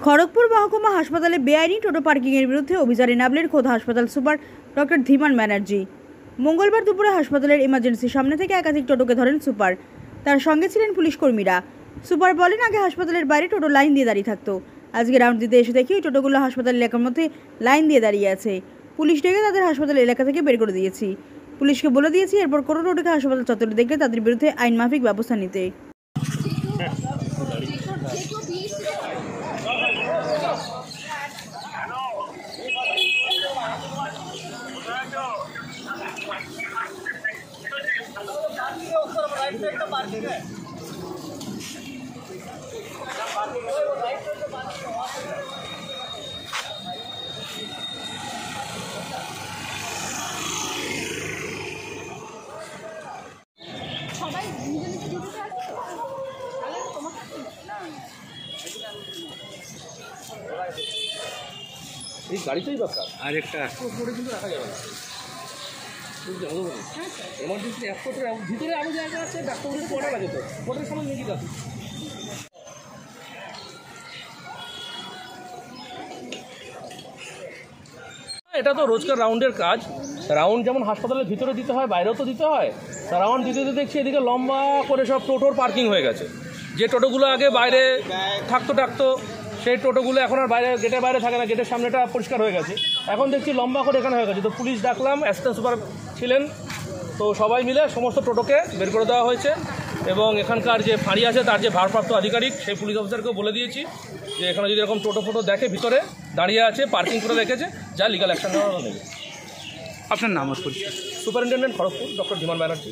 খড়গপুর মহকুমা হাসপাতালে বেআইনি টোটো পার্কিংয়ের বিরুদ্ধে অভিযানে নামলেন খোদ হাসপাতাল সুপার ডক্টর ধীমান ব্যানার্জি। মঙ্গলবার দুপুরে হাসপাতালের ইমার্জেন্সি সামনে থেকে একাধিক টোটোকে ধরেন সুপার। তার সঙ্গে ছিলেন পুলিশ কর্মীরা। সুপার বলেন, আগে হাসপাতালের বাইরে টোটো লাইন দিয়ে দাঁড়িয়ে থাকতো। আজকে রাউন্ড দিতে এসে দেখি ওই টোটোগুলো হাসপাতাল এলাকার মধ্যে লাইন দিয়ে দাঁড়িয়ে আছে। পুলিশ ডেকে তাদের হাসপাতাল এলাকা থেকে বের করে দিয়েছি। পুলিশকে বলে দিয়েছি এরপর কোনো টোটোকে হাসপাতাল চত্বরে দেখলে তাদের বিরুদ্ধে আইন মাফিক ব্যবস্থা নিতে। এই গাড়িটাই দরকার আর একটা করে কিন্তু রাখা যাবে না। এমার্জেন্সি এক কোটের ভিতরে আরও জায়গা আছে, ডাক্তারগুলো পড়া লাগে তো কোটের সময় নিয়ে যাবে। এটা তো রোজকার রাউন্ডের কাজ। রাউন্ড যেমন হাসপাতালের ভিতরে দিতে হয়, বাইরেও তো দিতে হয়। রাউন্ড দিতে দিতে দেখছি এদিকে লম্বা করে সব টোটোর পার্কিং হয়ে গেছে। যে টোটোগুলো আগে বাইরে থাকতো সেই টোটোগুলো এখন আর বাইরে গেটের বাইরে থাকে না, গেটের সামনেটা পরিষ্কার হয়ে গেছে। এখন দেখছি লম্বা করে এখানে হয়ে গেছে। তো পুলিশ ডাকলাম, অ্যাসিস্ট্যান্ট সুপার ছিলেন, তো সবাই মিলে সমস্ত টোটোকে বের করে দেওয়া হয়েছে। এবং এখানকার যে ফাঁড়ি আছে তার যে ভারপ্রাপ্ত আধিকারিক সেই পুলিশ অফিসারকেও বলে দিয়েছি যে এখানে যদি এরকম টোটো ফোটো দেখে ভিতরে দাঁড়িয়ে আছে, পার্কিং করে রেখেছে, যা লিগাল অ্যাকশন নেওয়া নেবে। আপনার নাম? সুপারিনটেন্ডেন্ট খড়গপুর ডক্টর ধীমান ব্যানার্জি।